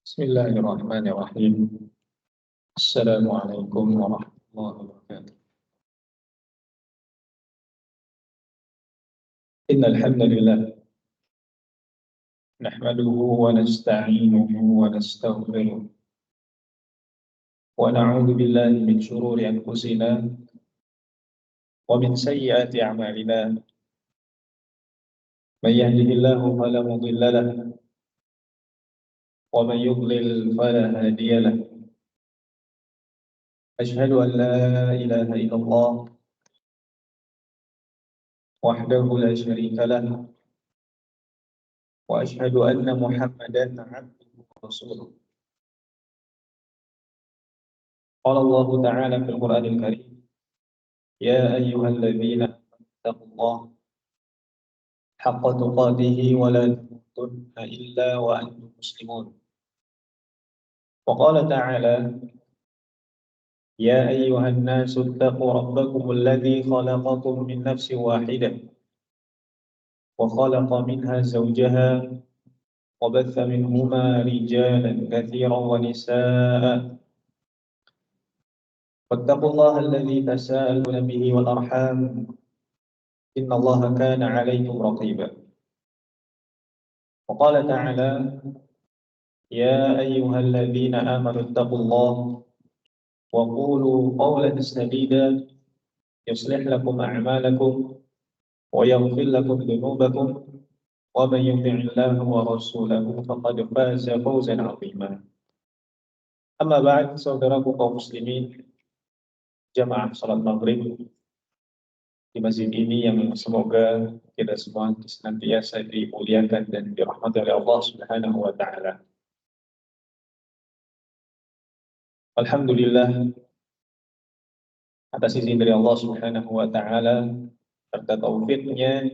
Bismillahirrahmanirrahim. Assalamualaikum warahmatullahi wabarakatuh. Innal hamdalillah nahmaduhu wa nasta'inuhu wa nastaghfiruh wa na'udzu billahi min shururi anfusina wa min sayyiati a'malina. Man yahdihillahu fala mudilla lahu wa man yudlil fala hadiya lahu. Ashhadu an la ilaha illallah wahdahu la syarika lahu wa ashhadu anna Muhammadan 'abduhu wa rasuluh. Qala Allah Ta'ala fil Qur'anil Karim, ya ayyuhalladzina taqullaha haqqa tuqatih wa la tamutunna illa wa antum muslimun. Wa qala ta'ala, ya ayyuhan nasu ittaqu rabbakum alladzi khalaqakum min nafsin wahidah wa khalaqa minha zawjaha wa batha minhuma rijalan katsiran wa nisaa'a. Wattaqullaha alladzi tasaaluna bihi wal arham innallaha kana 'alaykum raqiba. Wa qala ta'ala, ya ayyuhalladzina amanu ittaqullaha wa qulu qawlan sadida yuslih lakum a'malakum wa yaghfir lakum dhunubakum wa man yuti'illaha wa rasulahu faqad faza fawzan 'azima. Amma ba'd, saudaraku kaum muslimin jamaah salat maghrib di masjid ini yang semoga kita semua senantiasa dimuliakan dan dirahmati oleh Allah Subhanahu wa taala. Alhamdulillah, atas izin dari Allah Subhanahu wa taala serta taufiknya,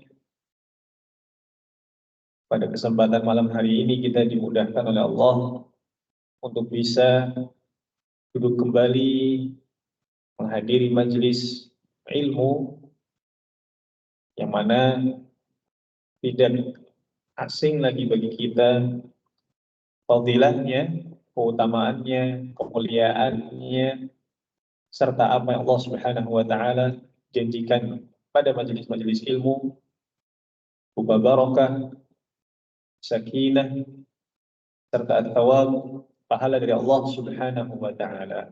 pada kesempatan malam hari ini kita dimudahkan oleh Allah untuk bisa duduk kembali menghadiri majelis ilmu yang mana tidak asing lagi bagi kita fadilahnya, keutamaannya, kemuliaannya, serta apa yang Allah Subhanahu wa taala janjikan pada majelis-majelis ilmu, berupa barakah, sakinah, serta at-thawab, pahala dari Allah Subhanahu wa taala.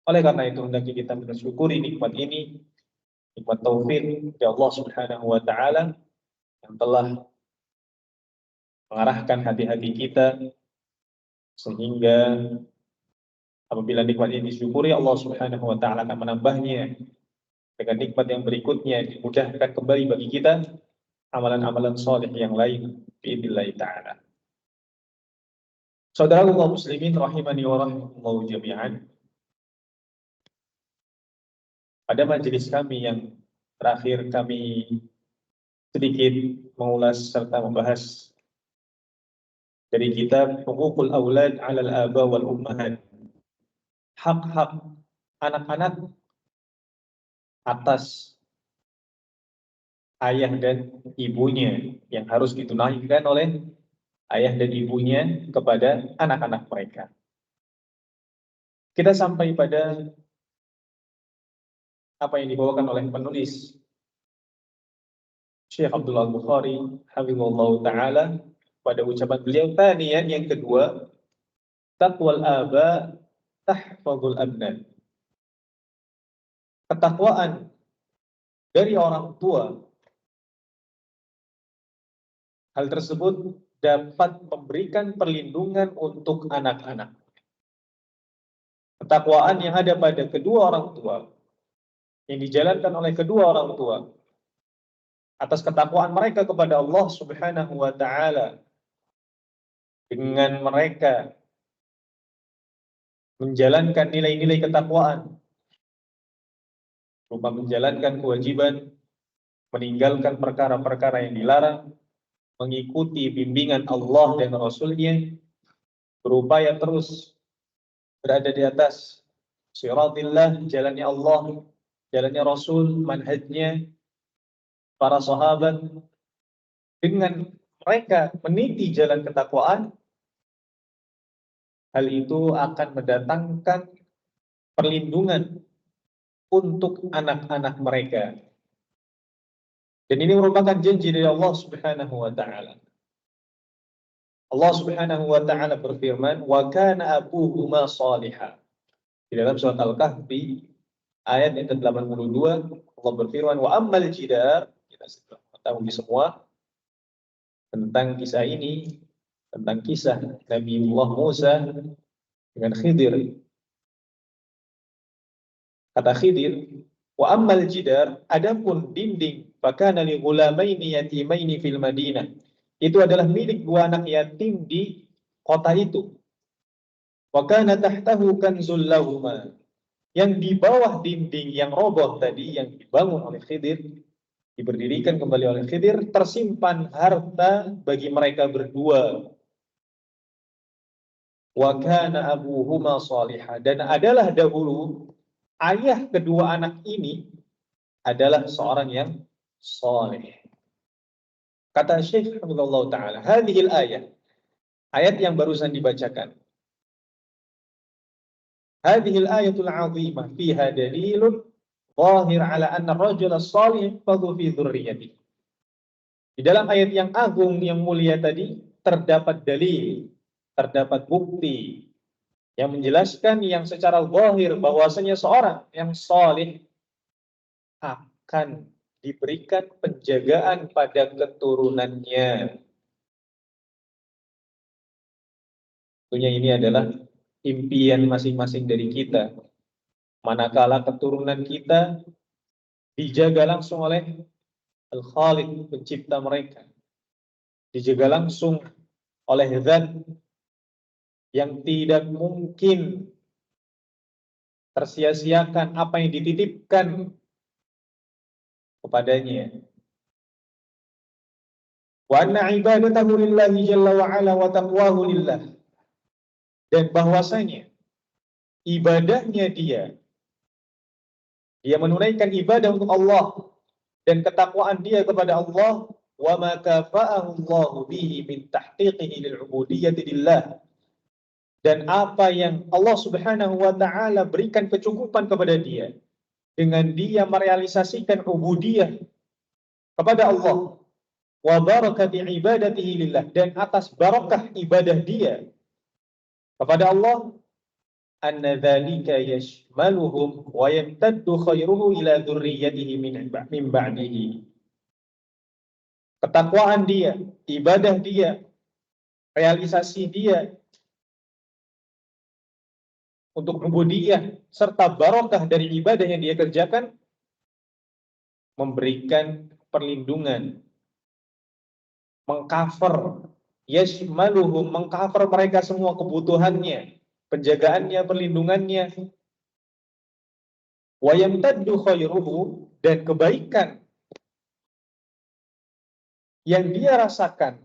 Oleh karena itu hendaknya kita mensyukuri nikmat ini, nikmat taufik dari Allah Subhanahu wa taala yang telah mengarahkan hati-hati kita sehingga apabila nikmat ini disyukuri, Allah Subhanahu wa taala akan menambahnya dengan nikmat yang berikutnya, dimudahkan kembali bagi kita amalan-amalan saleh yang lain biidznillah taala. Saudara kaum muslimin rahimani wa rahimakumullah jami'an. Pada majelis kami yang terakhir, kami sedikit mengulas serta membahas dari kitab Huququl Aulad 'alal Aba wal Ummahat, hak-hak anak-anak atas ayah dan ibunya yang harus ditunaikan oleh ayah dan ibunya kepada anak-anak mereka. Kita sampai pada apa yang dibawakan oleh penulis Syekh Abdullah Bukhari hafizahullah taala pada ucapan beliau taniyan yang kedua, taqwal aba tahfazul abna. Ketakwaan dari orang tua, hal tersebut dapat memberikan perlindungan untuk anak-anak. Ketakwaan yang ada pada kedua orang tua, yang dijalankan oleh kedua orang tua, atas ketakwaan mereka kepada Allah Subhanahu wa taala, dengan mereka menjalankan nilai-nilai ketakwaan, berupa menjalankan kewajiban, meninggalkan perkara-perkara yang dilarang, mengikuti bimbingan Allah dan Rasul-Nya, berupaya terus berada di atas siratillah, jalannya Allah, jalannya Rasul, manhajnya para sahabat. Dengan mereka meniti jalan ketakwaan, hal itu akan mendatangkan perlindungan untuk anak-anak mereka. Dan ini merupakan janji dari Allah Subhanahu wa taala. Allah Subhanahu wa taala berfirman, "Wa kana abuhuma salihah." Di dalam surat Al-Kahfi ayat yang ke-82 Allah berfirman, "Wa ammal jidar." Kita sudah mengetahui semua tentang kisah ini, tentang kisah Nabiullah Musa dengan Khidir. Kata Khidir, "Wa ammal jidar." Adapun dinding, fakana li ghulamaini yatimaini fil Madinah. Itu adalah milik dua anak yatim di kota itu. Wa kana tahtahu kanzul lahuma. Yang di bawah dinding yang roboh tadi, yang dibangun oleh Khidir, diberdirikan kembali oleh Khidir, tersimpan harta bagi mereka berdua. Wa kana abuhuma salihah. Dan adalah dahulu ayah kedua anak ini adalah seorang yang saleh. Kata Syekh Hamdulillah Ta'ala, hadhil ayat yang barusan dibacakan. Hadhil ayatul azimah fiha dalilun zahir ala anna ar-rajul as-salih fadhu fi dzurriyyatihi. Di dalam ayat yang agung, yang mulia tadi, terdapat dalil, terdapat bukti yang menjelaskan yang secara zahir bahwasanya seorang yang salih akan diberikan penjagaan pada keturunannya. Tentunya ini adalah impian masing-masing dari kita. Manakala keturunan kita dijaga langsung oleh Al-Khaliq, pencipta mereka. Dijaga langsung oleh Zat yang tidak mungkin tersia-siakan apa yang dititipkan kepadanya. Wa anna ibadatahu lillahi jalla wa ala wa taqwahu lillah. Dan bahwasanya ibadahnya dia menunaikan ibadah untuk Allah dan ketakwaan dia kepada Allah, wa ma kafa'ahu Allahu bihi min tahqiqihi lil 'ubudiyyati lillah. Dan apa yang Allah Subhanahu wa taala berikan kecukupan kepada dia dengan dia merealisasikan ubudiyah kepada Allah, wa barakati ibadatihi lillah, dan atas barakah ibadah dia kepada Allah, anna dzalika yashmaluhum wa yamtaddu khairuhu ila dzurriyyatihi min ba'dihi. Ketakwaan dia, ibadah dia, realisasi dia untuk ubudiyah serta barokah dari ibadah yang dia kerjakan memberikan perlindungan, mengcover, yashmaluhum, mengcover mereka semua kebutuhannya, penjagaannya, perlindungannya. Wa yamtaddu khairuhu, dan kebaikan yang dia rasakan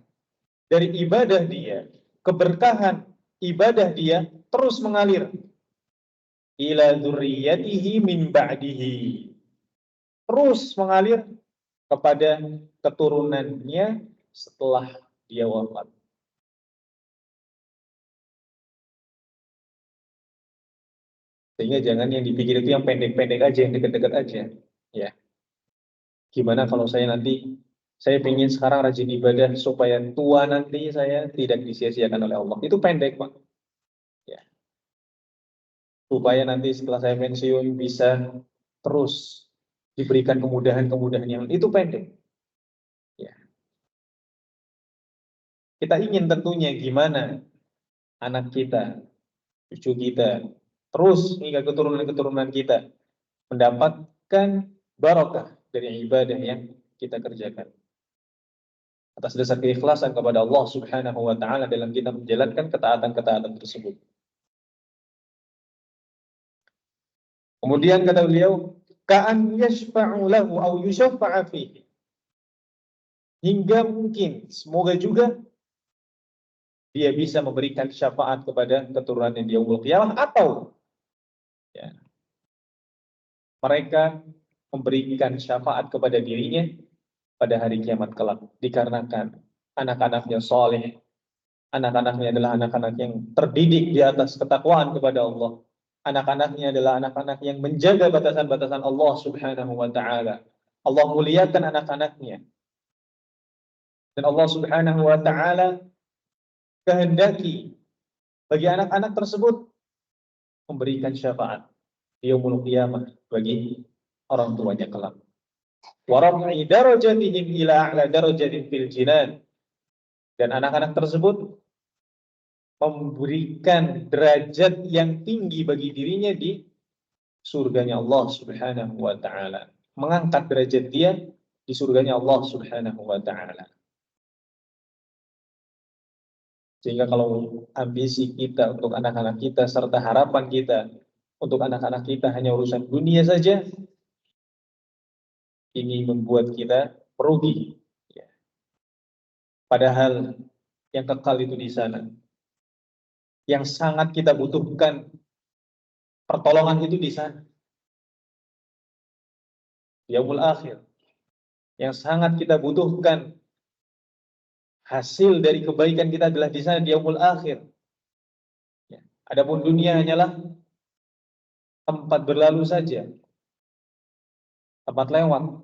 dari ibadah dia, keberkahan ibadah dia terus mengalir ila dzurriyyatihi min ba'dihi, terus mengalir kepada keturunannya setelah dia wafat. Sehingga jangan yang dipikir itu yang pendek-pendek aja, yang dekat-dekat aja. Ya, gimana kalau saya pengen sekarang rajin ibadah supaya tua nanti saya tidak disia-siakan oleh Allah. Itu pendek, Pak. Ya. Supaya nanti setelah saya pensiun bisa terus diberikan kemudahan-kemudahan yang itu pendek. Ya. Kita ingin tentunya gimana anak kita, cucu kita, terus hingga keturunan-keturunan kita mendapatkan barokah dari ibadah yang kita kerjakan. Atas dasar keikhlasan kepada Allah Subhanahu wa taala dalam kita menjalankan ketaatan-ketaatan tersebut. Kemudian kata beliau, ka'an yashfa'u lahu aw yushaffa'a fihi. Hingga mungkin, semoga juga dia bisa memberikan syafaat kepada keturunan yang dia yaumul qiyamah, atau ya, mereka memberikan syafaat kepada dirinya pada hari kiamat kelak, dikarenakan anak-anaknya soleh, Anak-anaknya adalah anak-anak yang terdidik di atas ketakwaan kepada Allah. Anak-anaknya adalah anak-anak yang menjaga batasan-batasan Allah Subhanahu wa taala. Allah muliakan anak-anaknya. Dan Allah Subhanahu wa taala kehendaki bagi anak-anak tersebut memberikan syafaat di yaumul qiyamah bagi orang tuanya kelak. Wa raf'i darajatihim ila a'la darajatin fil jinan. Dan anak-anak tersebut memberikan derajat yang tinggi bagi dirinya di surganya Allah Subhanahu wa taala. Mengangkat derajat dia di surganya Allah Subhanahu wa taala. Sehingga kalau ambisi kita untuk anak-anak kita serta harapan kita untuk anak-anak kita hanya urusan dunia saja, ini membuat kita merugi. Ya. Padahal yang kekal itu di sana. Yang sangat kita butuhkan pertolongan itu di sana. Yaumul akhir. Yang sangat kita butuhkan hasil dari kebaikan kita adalah di sana di yaumul akhir. Ya. Adapun dunia hanyalah tempat berlalu saja, tempat lewat.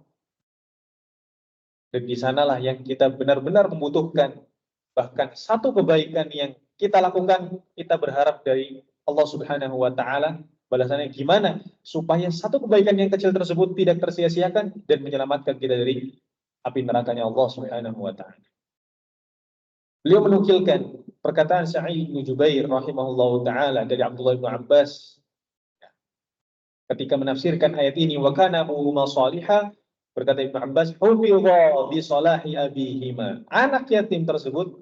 Dan di sanalah yang kita benar-benar membutuhkan. Bahkan satu kebaikan yang kita lakukan, kita berharap dari Allah Subhanahu wa taala balasannya gimana supaya satu kebaikan yang kecil tersebut tidak tersia-siakan dan menyelamatkan kita dari api nerakanya Allah Subhanahu wa taala. Beliau menukilkan perkataan Sa'id bin Jubair rahimahullahu taala dari Abdullah bin Abbas ketika menafsirkan ayat ini, wa kana abuhuma salihah, berkata Ibnu Abbas, hufidha bi salahi abihima. Anak yatim tersebut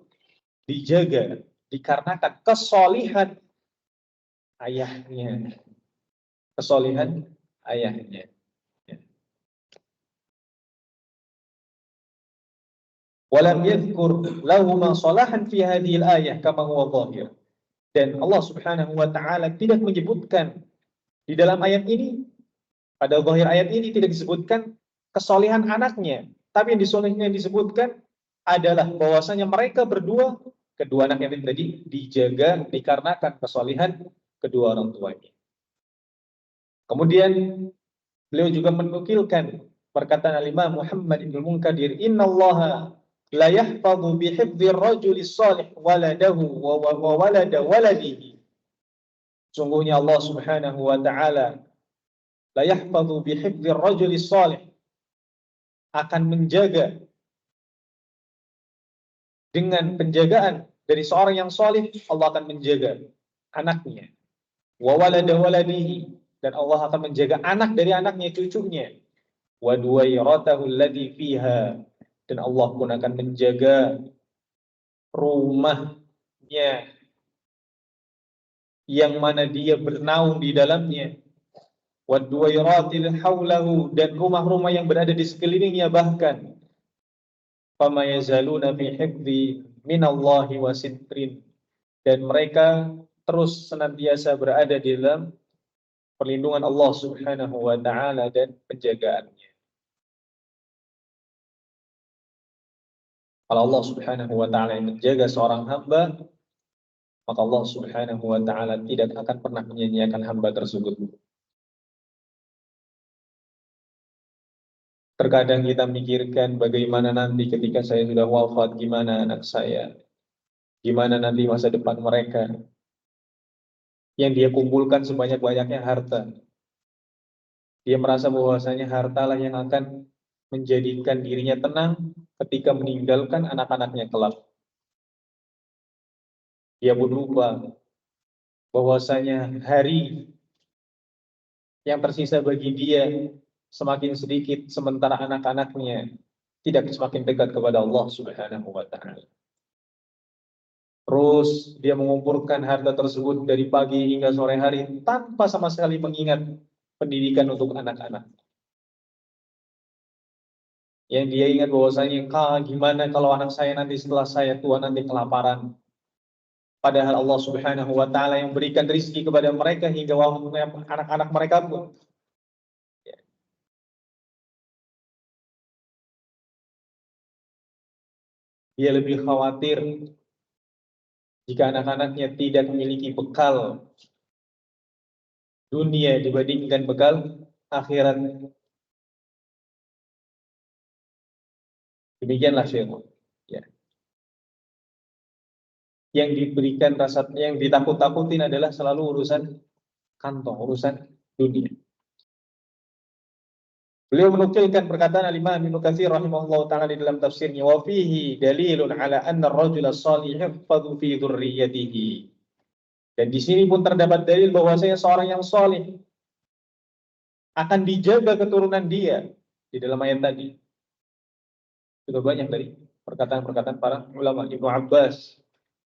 dijaga dikarenakan kesolihan ayahnya. Kesolihan ayahnya. Walam yadhkur lahuma salahan fi hadhihi al-ayah kama huwa dhahir. Dan Allah Subhanahu wa taala tidak menyebutkan di dalam ayat ini, pada zahir ayat ini tidak disebutkan kesolihan anaknya, tapi yang disebutkan adalah bahwasanya mereka berdua, kedua anak yatim tadi, dijaga dikarenakan kesolihan kedua orang tuanya. Kemudian beliau juga menukilkan perkataan Al-Imam Muhammad ibn Munkadir, innallaha la yahfadhu bi hifdhir rajuli salih waladahu wa walada waladihi. Sungguhnya Allah Subhanahu wa taala la yahfadhu bi hifdhir rajuli salih, akan menjaga dengan penjagaan dari seorang yang salih. Allah akan menjaga anaknya. Wa walada waladihi, dan Allah akan menjaga anak dari anaknya, cucunya. Wa duwairatahu alladhi fiha, dan Allah pun akan menjaga rumahnya yang mana dia bernaung di dalamnya. Wa duwairatil haulahu, dan rumah-rumah yang berada di sekelilingnya bahkan. Fama yazaluna fi hifdzi minallahi wa sitrin, dan mereka terus senantiasa berada di dalam perlindungan Allah Subhanahu wa taala dan penjagaannya. Kalau Allah Subhanahu wa taala yang menjaga seorang hamba, maka Allah Subhanahu wa taala tidak akan pernah menyia-nyiakan hamba tersebut. Terkadang kita mikirkan bagaimana nanti ketika saya sudah wafat, gimana anak saya, gimana nanti masa depan mereka. Yang dia kumpulkan sebanyak-banyaknya harta. Dia merasa bahwasanya hartalah yang akan menjadikan dirinya tenang ketika meninggalkan anak-anaknya kelak. Dia pun lupa bahwasanya hari yang tersisa bagi dia semakin sedikit, sementara anak-anaknya tidak semakin dekat kepada Allah Subhanahu wa taala. Terus dia mengumpulkan harta tersebut dari pagi hingga sore hari tanpa sama sekali mengingat pendidikan untuk anak-anak. Yang dia ingat bahwasanya, gimana kalau anak saya nanti setelah saya tua nanti kelaparan. Padahal Allah Subhanahu wa taala yang berikan rezeki kepada mereka hingga anak-anak mereka pun. Dia lebih khawatir jika anak-anaknya tidak memiliki bekal dunia dibandingkan bekal akhirat. Demikianlah syaitan. Ya. Yang diberikan rasa, yang ditakut-takutin adalah selalu urusan kantong, urusan dunia. Beliau menukilkan perkataan Al-Imam Ibnu Katsir rahimahullah taala di dalam tafsirnya, wa fihi dalilun ala anna ar-rajula salih yahfadhu fi dzurriyyatihi. Dan di sini pun terdapat dalil bahwasanya seorang yang saleh akan dijaga keturunan dia di dalam ayat tadi. Sudah banyak dari perkataan-perkataan para ulama, Ibnu Abbas,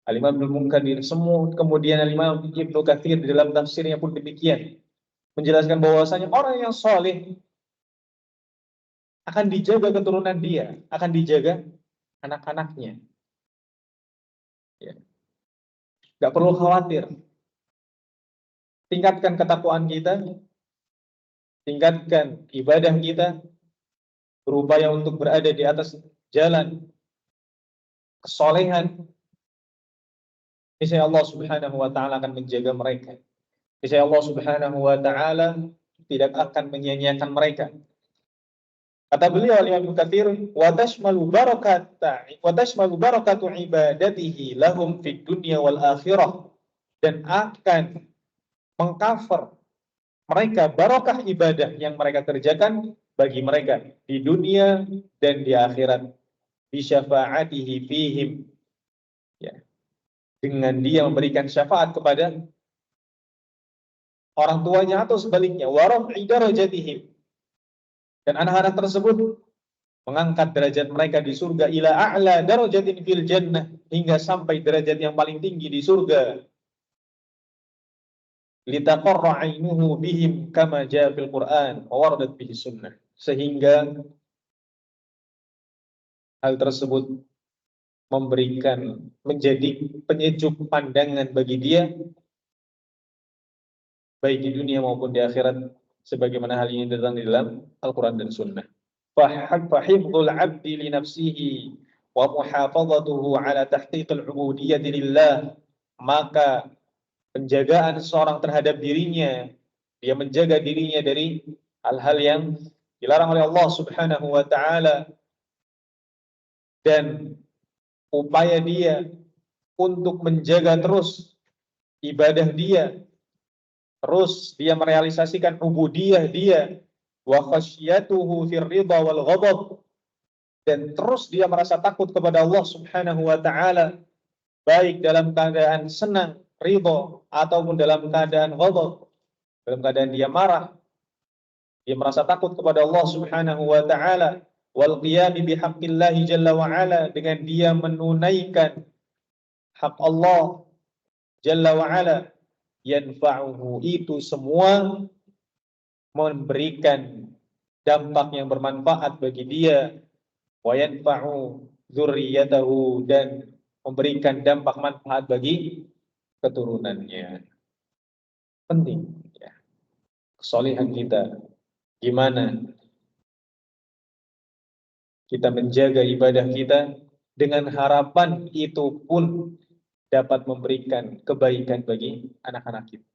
Al-Imam Ibnu Munkadir, semua, kemudian Al-Imam Ibnu Katsir di dalam tafsirnya pun demikian, menjelaskan bahwasanya orang yang saleh akan dijaga keturunan dia, akan dijaga anak-anaknya. Ya. Gak perlu khawatir. Tingkatkan ketakwaan kita, tingkatkan ibadah kita, berupaya untuk berada di atas jalan kesolehan. Niscaya Allah Subhanahu wa taala akan menjaga mereka. Niscaya Allah Subhanahu wa taala tidak akan menyia-nyiakan mereka. Kata beliau Al-Imam Katsir, wa tashmalu barakatu ibadatihi lahum fid dunya wal akhirah, dan akan mengcover mereka barokah ibadah yang mereka kerjakan bagi mereka di dunia dan di akhirat, bi syafaatihi fihim, ya, dengan dia memberikan syafaat kepada orang tuanya atau sebaliknya, wa raf'i darajatihim, dan anak-anak tersebut mengangkat derajat mereka di surga ila a'la darajatin fil jannah, hingga sampai derajat yang paling tinggi di surga. Litaqarra 'ainuhu bihim kama jaa fil Qur'an wa waradat bihi sunnah. Sehingga hal tersebut memberikan, menjadi penyejuk pandangan bagi dia baik di dunia maupun di akhirat, sebagaimana hal ini datang di dalam Al-Qur'an dan Sunnah. Fahifdzul 'abdi li nafsihi wa muhafadzatuhu 'ala tahqiqil 'ubudiyyati lillah, maka penjagaan seseorang terhadap dirinya, dia menjaga dirinya dari hal-hal yang dilarang oleh Allah Subhanahu wa taala, dan upaya dia untuk menjaga terus ibadah dia, terus dia merealisasikan ubudiyah dia, wa khasyatuhu fir ridha wal ghadab, dan terus dia merasa takut kepada Allah Subhanahu wa taala, baik dalam keadaan senang, ridha, ataupun dalam keadaan ghadab, dalam keadaan dia marah, dia merasa takut kepada Allah Subhanahu wa taala, wal qiyam bihaqqillah jalla wa ala, dengan dia menunaikan hak Allah Jalla wa'ala, yanfa'uhu, itu semua memberikan dampak yang bermanfaat bagi dia, wa yanfa'u dzurriyyatahu, dan memberikan dampak manfaat bagi keturunannya. Penting ya, kesolehan kita, gimana kita menjaga ibadah kita dengan harapan itu pun dapat memberikan kebaikan bagi anak-anak kita.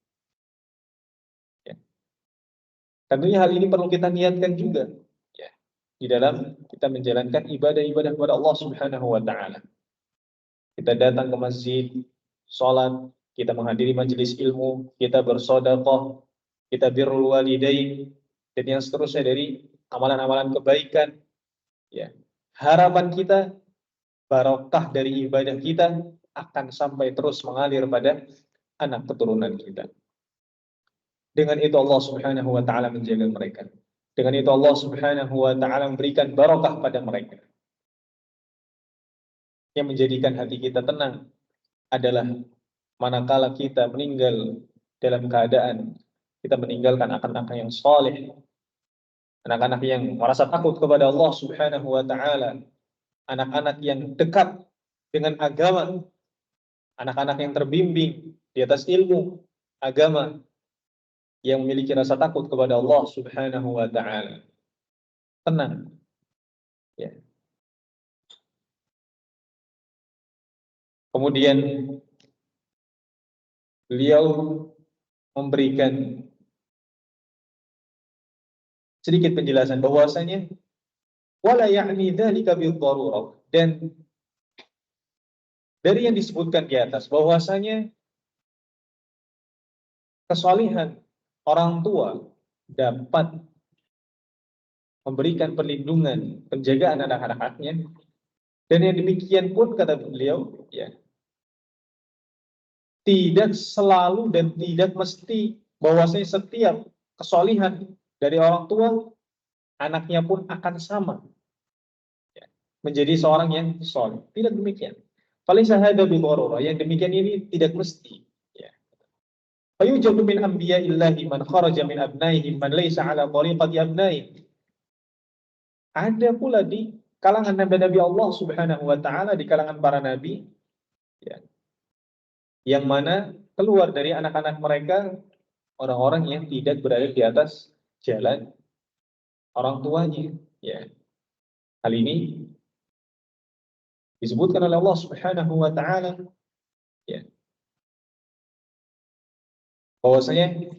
Ya. Tentunya hal ini perlu kita niatkan juga, ya, di dalam kita menjalankan ibadah-ibadah kepada Allah Subhanahu wa taala. Kita datang ke masjid, sholat, kita menghadiri majelis ilmu, kita bersedekah, kita birrul walidain, dan yang seterusnya dari amalan-amalan kebaikan. Ya. Harapan kita, barokah dari ibadah kita akan sampai terus mengalir pada anak keturunan kita. Dengan itu Allah Subhanahu wa taala menjaga mereka. Dengan itu Allah Subhanahu wa taala memberikan barokah pada mereka. Yang menjadikan hati kita tenang adalah manakala kita meninggal dalam keadaan kita meninggalkan anak-anak yang saleh, anak-anak yang merasa takut kepada Allah Subhanahu wa taala, anak-anak yang dekat dengan agama, anak-anak yang terbimbing di atas ilmu agama, yang memiliki rasa takut kepada Allah Subhanahu wa taala. Tenang. Ya. Kemudian beliau memberikan sedikit penjelasan bahwasanya wala ya'ni dzalika bid-darurah, dan dari yang disebutkan di atas bahwasanya kesalihan orang tua dapat memberikan perlindungan, penjagaan anak-anaknya, dan yang demikian pun kata beliau, ya, tidak selalu dan tidak mesti bahwasanya setiap kesalihan dari orang tua, anaknya pun akan sama, ya, menjadi seorang yang soleh. Tidak demikian. Falaysa hadza bidharurah, yang demikian ini tidak mesti. Ya. Fayujadu min anbiya'illahi man kharaja min abnaihim man laysa ala tariqati abnaihim. Ada pula di kalangan nabi-nabi Allah Subhanahu wa taala, di kalangan para nabi, ya, yang mana keluar dari anak-anak mereka orang-orang yang tidak berada di atas jalan orang tuanya, ya. Hal ini disebutkan oleh Allah Subhanahu wa taala, ya, bahwasanya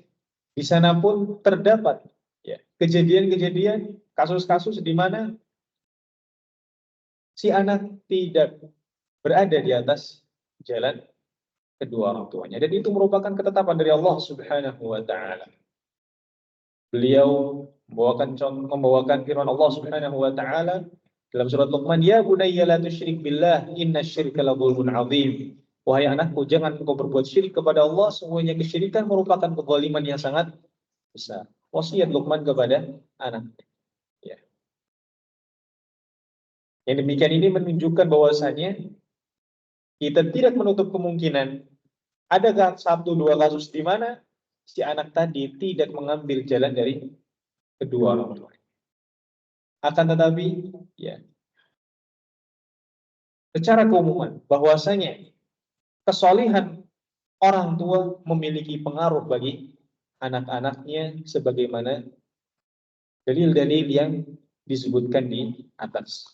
di sana pun terdapat, ya, kejadian-kejadian, kasus-kasus di mana si anak tidak berada di atas jalan kedua orang tuanya, dan itu merupakan ketetapan dari Allah Subhanahu wa taala. Beliau membawakan firman Allah Subhanahu wa taala dalam surat Luqman, ya bunayya la tusyrik billah innasyirka la dzulmun adzim. Wahai anakku, jangan engkau berbuat syirik kepada Allah, sesungguhnya kesyirikan merupakan kezaliman yang sangat besar. Wasiat Luqman kepada anak. Ya. Yang demikian ini menunjukkan bahwasanya kita tidak menutup kemungkinan ada satu dua kasus di mana si anak tadi tidak mengambil jalan dari kedua orang tua. Akan tetapi, ya, secara keumuman bahwasanya kesalihan orang tua memiliki pengaruh bagi anak-anaknya sebagaimana dalil-dalil yang disebutkan di atas.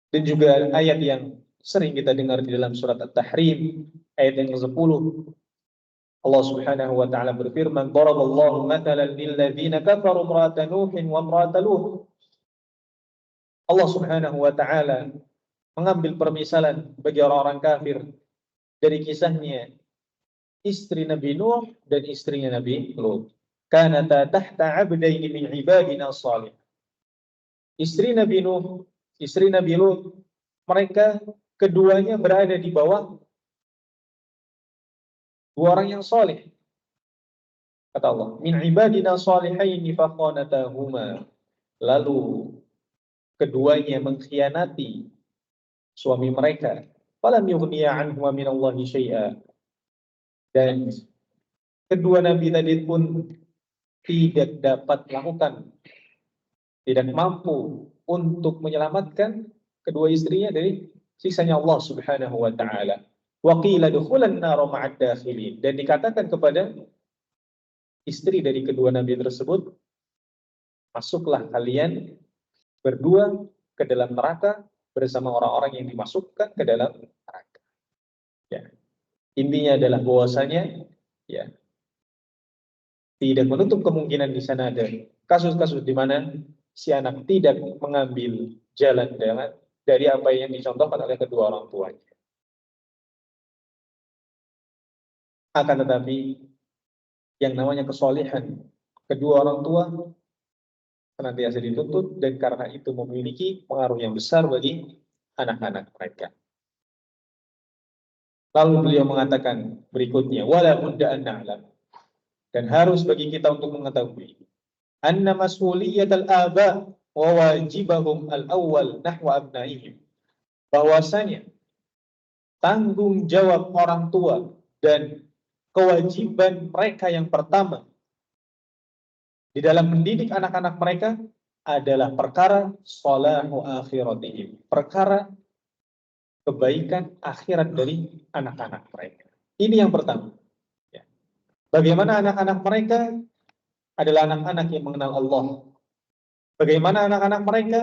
Dan juga ayat yang sering kita dengar di dalam surat At-Tahrim ayat yang ke-10, Allah Subhanahu wa taala berfirman, daraballahu mathalan lil ladzina kafaru imra'ata nuhin wa imra'ata lut. Allah Subhanahu wa taala mengambil permisalan bagi orang-orang kafir dari kisahnya istri Nabi Nuh dan istrinya Nabi Lut. Kanata tahta 'abdaini min ibadina salih. Istri Nabi Nuh, istri Nabi Lut, mereka keduanya berada di bawah dua orang yang saleh. Kata Allah, min ibadina salihaini fakhanatahuma. Lalu keduanya mengkhianati suami mereka. Falam yughniya anhuma minallahi syai'a. Dan kedua nabi tadi pun tidak dapat melakukan, tidak mampu untuk menyelamatkan kedua istrinya dari siksanya Allah Subhanahu wa taala. Wa qila dukhulan nar ma'ad dakhilin. Dan dikatakan kepada istri dari kedua nabi tersebut, masuklah kalian berdua ke dalam neraka bersama orang-orang yang dimasukkan ke dalam neraka. Ya. Intinya adalah bahwasanya, ya, tidak menutup kemungkinan di sana ada kasus-kasus di mana si anak tidak mengambil jalan dari apa yang dicontohkan oleh kedua orang tuanya. Akan tetapi yang namanya kesalehan kedua orang tua senantiasa dituntut, dan karena itu memiliki pengaruh yang besar bagi anak-anak mereka. Lalu beliau mengatakan berikutnya, wala budda an na'lam, dan harus bagi kita untuk mengetahui, anna mas'uliyatal aba wa wajibahum al-awwal nahwa abnaihim, bahwasanya tanggung jawab orang tua dan kewajiban mereka yang pertama di dalam mendidik anak-anak mereka adalah perkara salahu akhiratihim, perkara kebaikan akhirat dari anak-anak mereka. Ini yang pertama. Ya. Bagaimana anak-anak mereka adalah anak-anak yang mengenal Allah. Bagaimana anak-anak mereka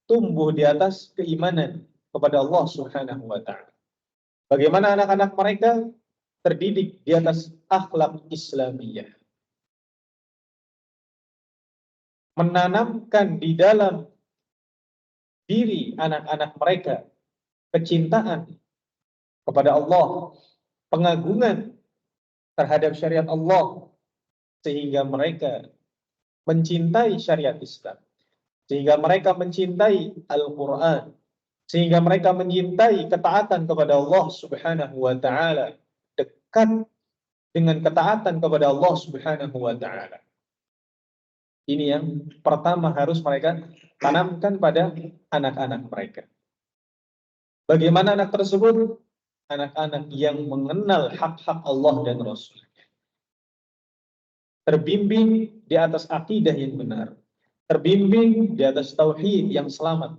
tumbuh di atas keimanan kepada Allah Subhanahu wa taala. Bagaimana anak-anak mereka terdidik di atas akhlak Islamiyah. Menanamkan di dalam diri anak-anak mereka kecintaan kepada Allah, pengagungan terhadap syariat Allah, sehingga mereka mencintai syariat Islam, sehingga mereka mencintai Al-Quran, sehingga mereka mencintai ketaatan kepada Allah Subhanahu wa Ta'ala, dekat dengan ketaatan kepada Allah Subhanahu wa Ta'ala. Ini yang pertama harus mereka tanamkan pada anak-anak mereka. Bagaimana anak tersebut? Anak-anak yang mengenal hak-hak Allah dan Rasul, terbimbing di atas akidah yang benar, terbimbing di atas tauhid yang selamat.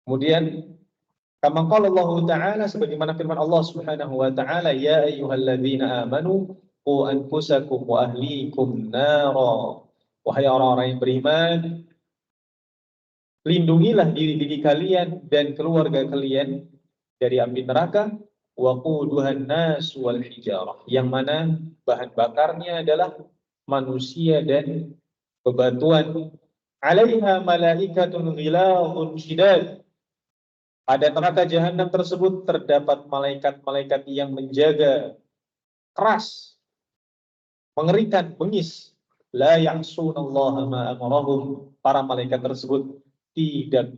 Kemudian kama qala Allah Ta'ala, sebagaimana firman Allah Subhanahu wa Ta'ala, ya ayyuhalladzina amanu qu anfusakum wa ahlikum nara. Wahai orang-orang yang beriman, lindungilah diri-diri kalian dan keluarga kalian dari api neraka, waquduhan nas wal hijarah, yang mana bahan bakarnya adalah manusia dan bebatuan. Alaiha malaikatun ghilazun syidad. Pada neraka jahanam tersebut terdapat malaikat-malaikat yang menjaga, keras, mengerikan, bengis. La ya'sunallaha ma amarahum. Para malaikat tersebut tidak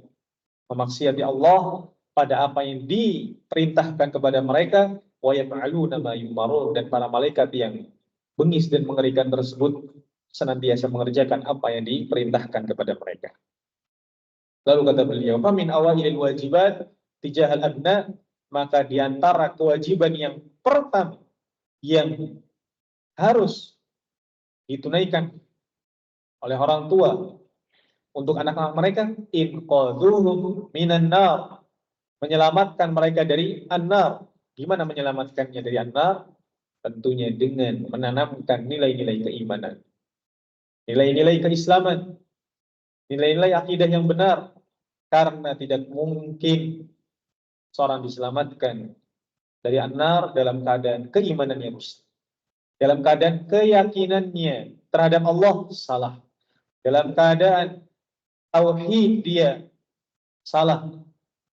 memaksiati Allah pada apa yang diperintahkan kepada mereka, wa yaf'aluna ma yu'marun, dan para malaikat yang bengis dan mengerikan tersebut senantiasa mengerjakan apa yang diperintahkan kepada mereka. Lalu kata beliau, fa min awailil wajibat tijahal abna, maka di antara kewajiban yang pertama yang harus ditunaikan oleh orang tua untuk anak-anak mereka, inqadhuhum minan nar, menyelamatkan mereka dari an-nar. Gimana menyelamatkannya dari an-nar? Tentunya dengan menanamkan nilai-nilai keimanan, nilai-nilai keislaman, nilai-nilai akidah yang benar. Karena tidak mungkin seorang diselamatkan dari an-nar dalam keadaan keimanannya rusak, dalam keadaan keyakinannya terhadap Allah salah, dalam keadaan tauhid dia salah.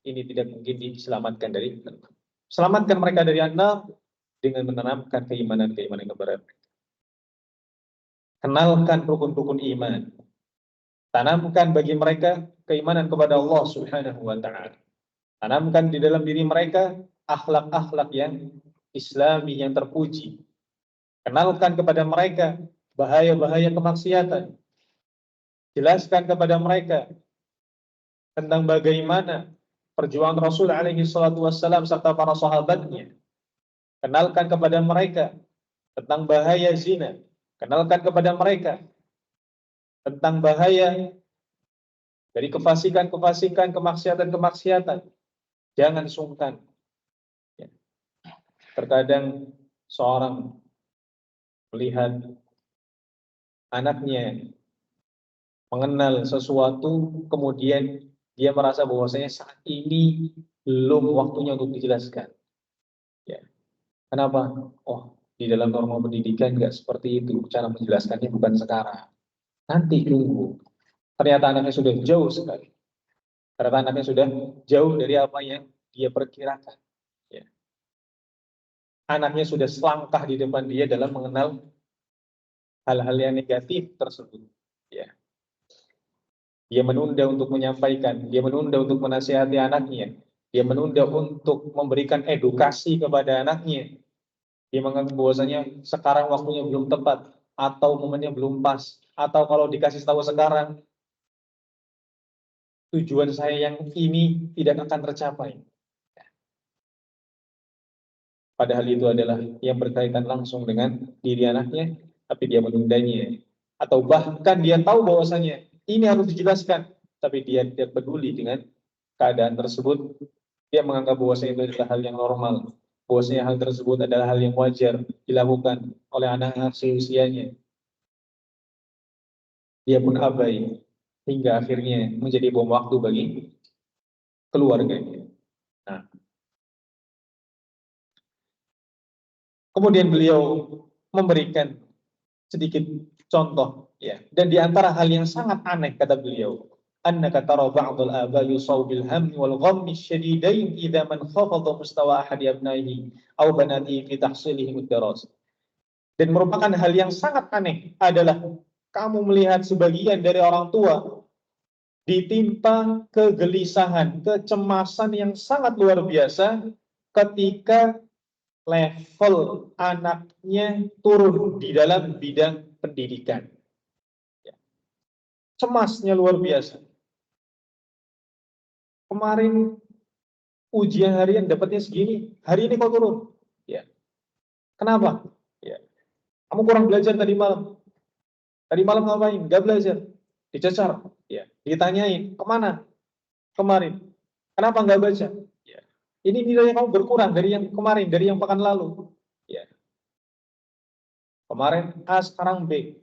Ini tidak mungkin diselamatkan dari an-nar. Selamatkan mereka dari an-nar dengan menanamkan keimanan-keimanan kepada mereka. Kenalkan rukun-rukun iman. Tanamkan bagi mereka keimanan kepada Allah Subhanahu wa Ta'ala. Tanamkan di dalam diri mereka akhlak-akhlak yang Islami yang terpuji. Kenalkan kepada mereka bahaya-bahaya kemaksiatan. Jelaskan kepada mereka tentang bagaimana perjuangan Rasul alaihi salatu wassalam serta para sahabatnya. Kenalkan kepada mereka tentang bahaya zina. Kenalkan kepada mereka tentang bahaya dari kefasikan-kefasikan, kemaksiatan-kemaksiatan. Jangan sungkan. Terkadang seorang melihat anaknya mengenal sesuatu, kemudian dia merasa bahwasanya saat ini belum waktunya untuk dijelaskan. Ya. Kenapa? Oh, di dalam norma pendidikan nggak seperti itu. Cara menjelaskannya bukan sekarang. Nanti tunggu. Ternyata anaknya sudah jauh sekali. Ternyata anaknya sudah jauh dari apa yang dia perkirakan. Ya. Anaknya sudah selangkah di depan dia dalam mengenal hal-hal yang negatif tersebut. Ya. Dia menunda untuk menyampaikan, dia menunda untuk menasihati anaknya, dia menunda untuk memberikan edukasi kepada anaknya. Dia menganggap bahwasanya sekarang waktunya belum tepat, atau momennya belum pas, atau kalau dikasih tahu sekarang, tujuan saya yang ini tidak akan tercapai. Padahal itu adalah yang berkaitan langsung dengan diri anaknya, tapi dia menundanya. Atau bahkan dia tahu bahwasanya ini harus dijelaskan, tapi dia tidak peduli dengan keadaan tersebut. Dia menganggap bahwasanya itu adalah hal yang normal, bahwasanya hal tersebut adalah hal yang wajar dilakukan oleh anak-anak seusianya. Dia pun abai hingga akhirnya menjadi bom waktu bagi keluarganya. Nah, kemudian beliau memberikan sedikit contoh, ya. Dan di antara hal yang sangat aneh kata beliau, annaka tara ba'dal aba yusawbil hammi wal ghammi syadidain idza man khafadha mustawa ahadi abnaihi aw banatihi fi tahsilihim ad-darasah. Dan merupakan hal yang sangat aneh adalah kamu melihat sebagian dari orang tua ditimpa kegelisahan, kecemasan yang sangat luar biasa ketika level anaknya turun di dalam bidang pendidikan. Cemasnya luar biasa. Kemarin ujian harian dapatnya segini, hari ini kok turun? Ya. Kenapa? Ya. Kamu kurang belajar tadi malam. Tadi malam ngapain? Gak belajar. Dicecar. Ya. Ditanyain, kemana? Kemarin. Kenapa nggak baca? Ya. Ini nilainya kamu berkurang dari yang kemarin, dari yang pekan lalu. Ya. Kemarin A, sekarang B.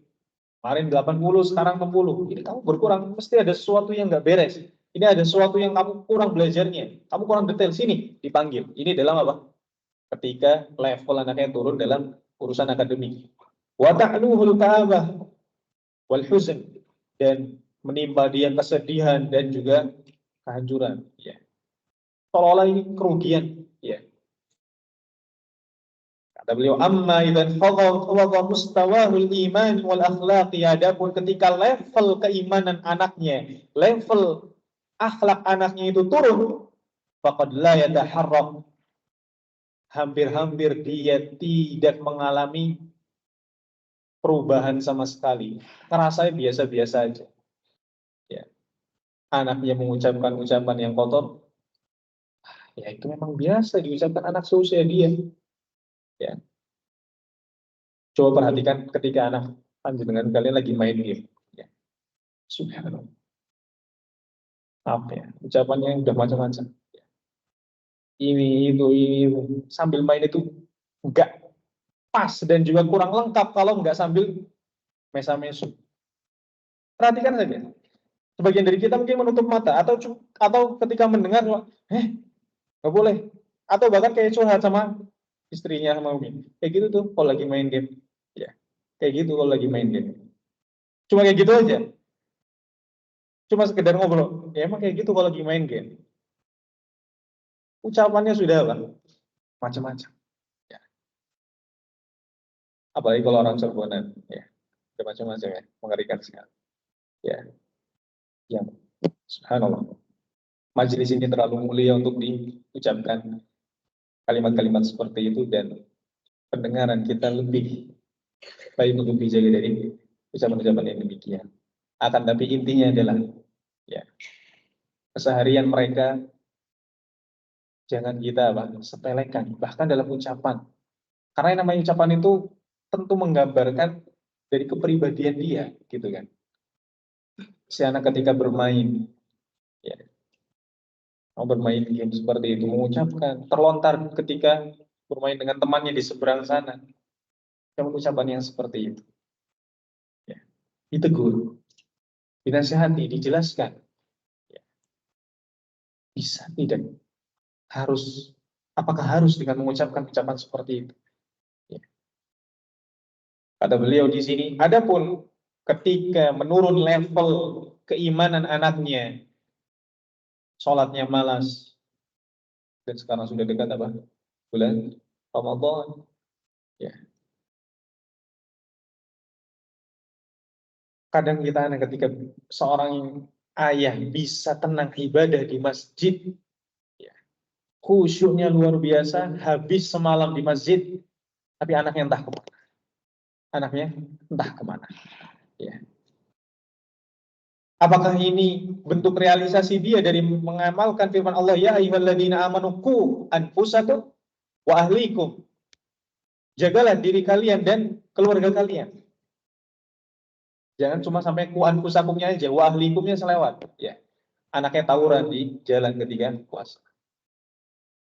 Kemarin 80, sekarang 60. Ini kamu berkurang, mesti ada sesuatu yang nggak beres. Ini ada sesuatu yang kamu kurang belajarnya. Kamu kurang detail, sini dipanggil. Ini dalam apa? Ketika level anaknya turun dalam urusan akademik. Wa ta'luhul ka'abah wal huzn, dan menimpa dia kesedihan dan juga kehancuran. Ya. Seolah-olah ini kerugian. Ya. Kata beliau, amma idzan fadha mustawahul iman wal akhlaqi, adapun ketika level keimanan anaknya, level akhlak anaknya itu turun, faqad la yataharrak, hampir-hampir dia tidak mengalami perubahan sama sekali. Ngerasa biasa-biasa aja. Ya. Anaknya mengucapkan ucapan yang kotor, ya itu memang biasa diucapkan anak seusia dia. Ya. Coba perhatikan ketika anak panjenengan kalian lagi main game. Ya. Subhanallah. Apa ya? Ucapannya udah macam-macam. Ya. Ini itu sambil main itu enggak pas dan juga kurang lengkap kalau enggak sambil mesa-mesu. Perhatikan saja. Sebagian dari kita mungkin menutup mata atau ketika mendengar, nggak boleh. Atau bahkan kayak curhat sama istrinya sama Umi. Kayak gitu tuh kalau lagi main game. Ya. Kayak gitu kalau lagi main game. Cuma kayak gitu aja. Cuma sekedar ngobrol. Ya emang kayak gitu kalau lagi main game. Ucapannya sudah apa? Macam-macam. Ya. Apalagi kalau orang Cirebonan. Ya. Udah macam-macam ya. Mengerikan sekali. Ya. Yang subhanallah. Majelis ini terlalu mulia untuk diucapkan kalimat-kalimat seperti itu, dan pendengaran kita lebih baik untuk dijaga dari ucapan-ucapan yang demikian. Akan tapi intinya adalah, ya, keseharian mereka jangan kita sepelekan, bahkan dalam ucapan. Karena yang namanya ucapan itu tentu menggambarkan dari kepribadian dia, gitu kan. Si anak ketika bermain, ya, mau bermain game seperti itu, mengucapkan, terlontar ketika bermain dengan temannya di seberang sana, yang ucapan yang seperti itu. Ya. Ditegur, dinasihati, dijelaskan. Ya. Bisa tidak? Harus, apakah harus dengan mengucapkan ucapan seperti itu? Ya. Kata beliau di sini, adapun ketika menurun level keimanan anaknya, sholatnya malas, dan sekarang sudah dekat apa? Bulan Ramadan. Ya. Kadang kita aneh ketika seorang ayah bisa tenang ibadah di masjid, ya, khusyuknya luar biasa, habis semalam di masjid, tapi anaknya entah kemana. Anaknya entah kemana. Ya. Apakah ini bentuk realisasi dia dari mengamalkan firman Allah, ya ayyuhalladzina amanu qu anfusakum wa ahlikum. Jagalah diri kalian dan keluarga kalian. Jangan cuma sampai ku anfusakumnya aja, wa ahlikumnya selewat. Ya. Anaknya tawuran di jalan ketika puasa.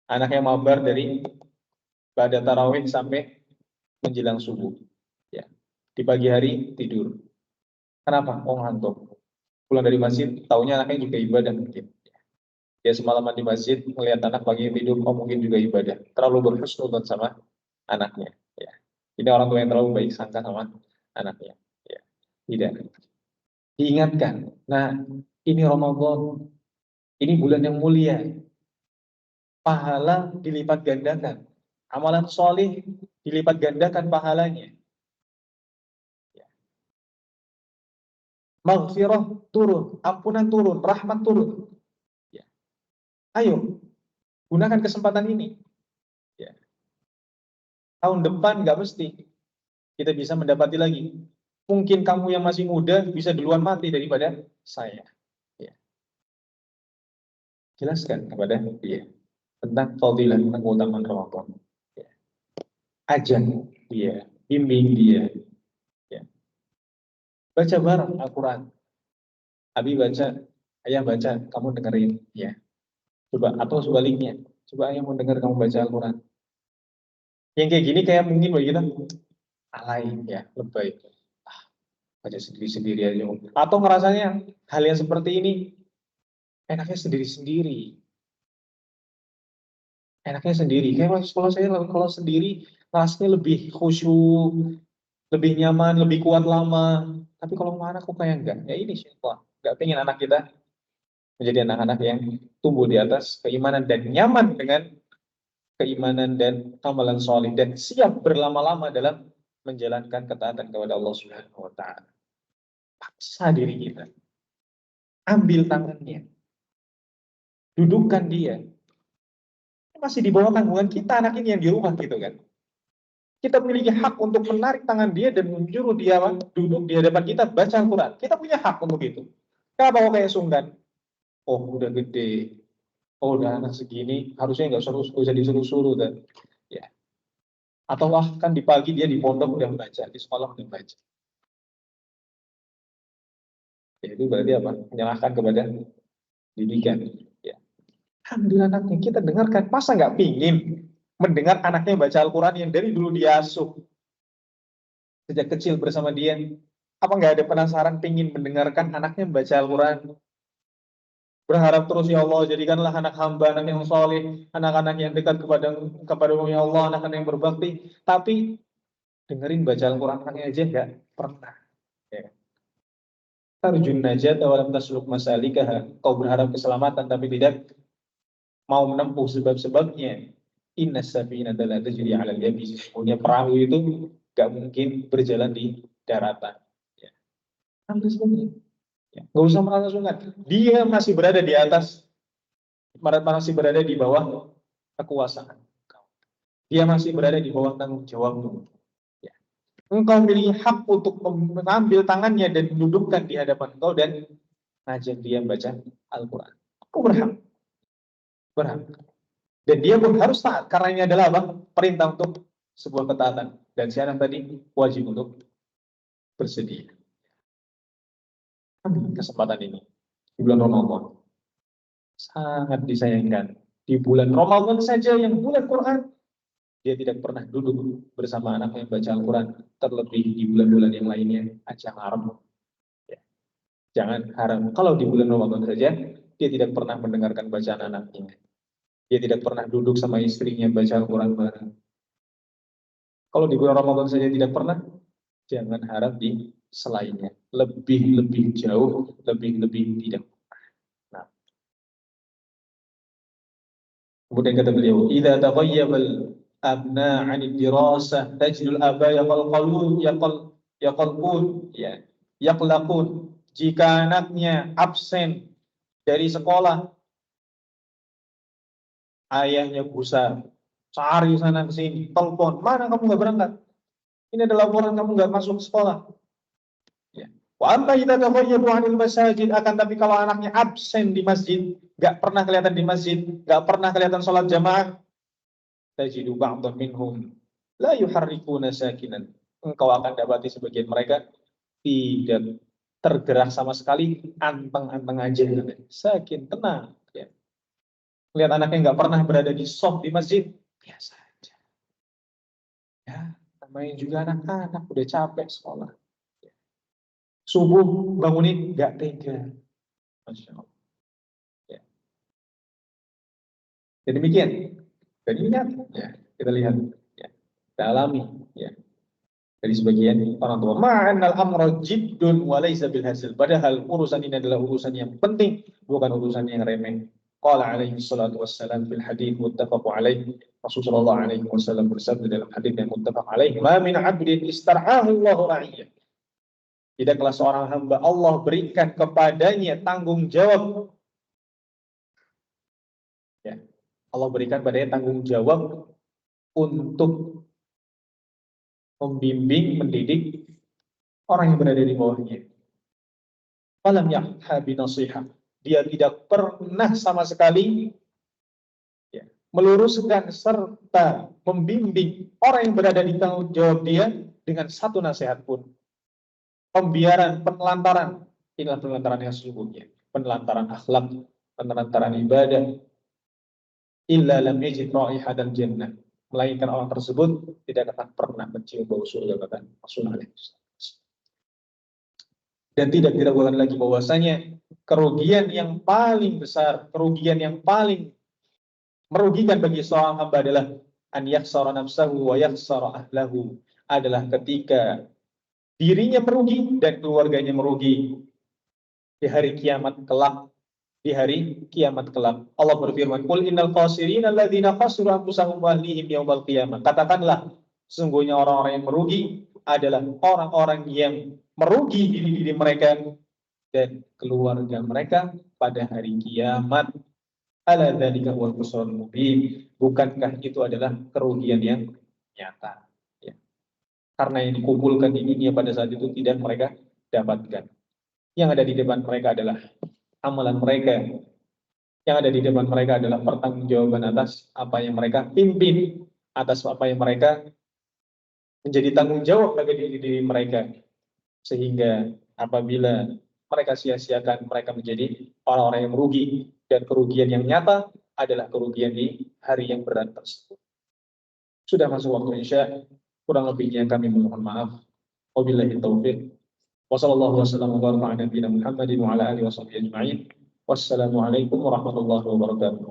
Anaknya mabar dari pada tarawih sampai menjelang subuh. Ya. Di pagi hari tidur. Kenapa? Oh, ngantuk. pulang dari masjid, taunya anaknya juga ibadah mungkin. Dia semalaman di masjid, melihat anak pagi tidur, oh mungkin juga ibadah. Terlalu berhusnudzon sama anaknya. Ya. Ini orang tua yang terlalu baik sangka sama anaknya. Ya. Tidak. Diingatkan. Nah, ini Ramadan. Ini bulan yang mulia. Pahala dilipat gandakan. Amalan solih dilipat gandakan pahalanya. Ya. Maghfirah turun, ampunan turun, rahmat turun. Ya. Ayo, gunakan kesempatan ini. Ya. Tahun depan nggak mesti kita bisa mendapati lagi. Mungkin kamu yang masih muda bisa duluan mati daripada saya. Ya. Jelaskan kepada dia tentang fadilah, tentang keutamaan Ramadan. Ya. Ajak dia, bimbing dia. Ya. Baca bareng Al-Quran. Abi baca, ayah baca, kamu dengerin. Ya. Coba, atau sebaliknya. Coba ayah mau dengar kamu baca Al-Quran. Yang kayak gini kayak mungkin bagi kita, alay, ya, lebay. Baca sendiri-sendiri aja. Atau ngerasanya hal yang seperti ini enaknya sendiri-sendiri. Enaknya sendiri. Kayak kalau saya kalau sendiri rasanya lebih khusyuk, lebih nyaman, lebih kuat lama. Tapi kalau sama anak kok kayak enggak. Ya ini sih, enggak pengen anak kita menjadi anak-anak yang tumbuh di atas keimanan dan nyaman dengan keimanan dan amalan soleh dan siap berlama-lama dalam menjalankan ketaatan kepada Allah Subhanahu wa taala. Paksa diri kita. Ambil tangannya. Dudukkan dia. Masih di bawah tanggungan kita anak ini yang di rumah gitu kan. Kita memiliki hak untuk menarik tangan dia dan menyuruh dia duduk di hadapan kita baca Al-Quran. Kita punya hak untuk itu. Kenapa kok kayak sungkan? Oh udah gede, oh udah anak segini, harusnya nggak usah disuruh-suruh kan. Ya. Atau wah kan di pagi dia di pondok udah baca, di sekolah udah baca. Ya, itu berarti apa? Menyalahkan kepada didikan. Ya. Alhamdulillah anaknya kita dengarkan. Masa nggak pingin mendengar anaknya baca Al-Quran yang dari dulu dia asuh sejak kecil bersama dia? Apa nggak ada penasaran pingin mendengarkan anaknya membaca Al-Quran? Berharap terus ya Allah jadikanlah anak hamba, anak yang soleh, anak-anak yang dekat kepada ya Allah, anak-anak yang berbakti. Tapi dengerin baca Al-Quran anaknya aja nggak pernah. Ya. Tarjun najat walam tasluk masalikah. Kau berharap keselamatan tapi tidak mau menempuh sebab-sebabnya. Inna safinata la tajri 'alal yabis. Sesungguhnya perahu itu nggak mungkin berjalan di daratan. Ya. Ambil sebabnya. Ya. Nggak usah merasa sungkan. Dia masih berada di atas, masih berada di bawah kekuasaan. Dia masih berada di bawah tanggung jawabmu. Ya. Engkau memiliki hak untuk mengambil tangannya dan dudukkan di hadapan engkau dan ngajak dia membaca Al-Quran. Aku berhak. Berhak. Dan dia pun harus taat. Karena ini adalah apa? Perintah untuk sebuah ketaatan. Dan si anak tadi wajib untuk bersedia. Ambil kesempatan ini. Di bulan Ramadan. Sangat disayangkan. Di bulan Ramadan saja yang bulan Quran, dia tidak pernah duduk bersama anak yang baca Al-Quran. Terlebih di bulan-bulan yang lainnya, ajang haram. Ya. Jangan haram. Kalau di bulan Ramadan saja, dia tidak pernah mendengarkan bacaan anaknya. Dia tidak pernah duduk sama istrinya baca Al-Quran bareng. Kalau di bulan Ramadan saja tidak pernah, jangan harap di selainnya. Lebih-lebih jauh, lebih-lebih tidak. Nah, kemudian kata beliau, "Idza taghayyabal abna 'anid dirasah tajidul aba yaqalqun ya yaqlaqun." Jika anaknya absen dari sekolah, ayahnya gusar, cari sana ke sini, telepon, mana kamu nggak berangkat? Ini adalah laporan kamu nggak masuk sekolah. Ya. Wa amma idza taghayyabu 'anil masajid, akan tapi kalau anaknya absen di masjid, nggak pernah kelihatan di masjid, nggak pernah kelihatan sholat jamaah, tajidu ba'dhan minhum la yuharrikuna sakinan. Engkau akan dapati sebagian mereka tidak tergerak sama sekali, anteng-anteng aja, sakin, tenang. Ya. Lihat anaknya nggak pernah berada di shop di masjid, biasa aja. Ya, namanya juga anak-anak udah capek sekolah. Subuh bangunin nggak tega. Masya Allah. Ya. Jadi demikian. Dan ini nyata, ya. Kita lihat, ya. Kita alami, ya. Dari sebagian orang tua. Ma'anal amra jiddun wa laysa bil hasil. Padahal urusan ini adalah urusan yang penting, bukan urusan yang remeh. Qala alaihi salatu wassalam fil hadits muttafaq alaihi. Rasulullah alaihi wasallam bersabda dalam hadits yang muttafaq alaihi, "Ma min 'abdin istar'ahu Allahu ra'iyyah." Tidaklah seorang hamba Allah berikan kepadanya tanggung jawab. Ya. Allah berikan padanya tanggung jawab untuk membimbing, mendidik orang yang berada di bawahnya. Falam yahha binasihah. Dia tidak pernah sama sekali, ya, meluruskan serta membimbing orang yang berada di tanggung jawab dia dengan satu nasihat pun. Pembiaran, penelantaran. Inilah penelantaran yang sesungguhnya. Penelantaran akhlak, penelantaran ibadah. Illa lam yajid raihatan jannah. Melainkan orang tersebut tidak akan pernah mencium bau surga, kata Rasulullah. Dan tidak diragukan lagi bahwasanya kerugian yang paling besar, kerugian yang paling merugikan bagi seorang hamba adalah an yakhsara nafsahu wa yakhsara ahlahu, adalah ketika dirinya merugi dan keluarganya merugi di hari kiamat kelak. Di hari kiamat kelak. Allah berfirman, "Qul innal khasirin alladzina khasiru anfusahum wa ahlihim yaumal qiyamah." Katakanlah, sesungguhnya orang-orang yang merugi adalah orang-orang yang merugi diri-diri mereka dan keluarga mereka pada hari kiamat. Ala dzalika huwal khusranul mubin. Bukankah itu adalah kerugian yang nyata? Ya. Karena yang dikumpulkan di dunia pada saat itu tidak mereka dapatkan. Yang ada di depan mereka adalah amalan mereka. Yang ada di depan mereka adalah pertanggungjawaban atas apa yang mereka pimpin, atas apa yang mereka menjadi tanggung jawab bagi diri mereka. Sehingga apabila mereka sia-siakan, mereka menjadi orang-orang yang merugi. Dan kerugian yang nyata adalah kerugian di hari yang berat tersebut. Sudah masuk waktu Isya, kurang lebihnya kami mohon maaf. Wabillahi taufiq. Wassallallahu wasallam wa baraka ala nabiyina Muhammadin wa ala alihi washabbihi ajma'in. Wassalamualaikum warahmatullahi wabarakatuh.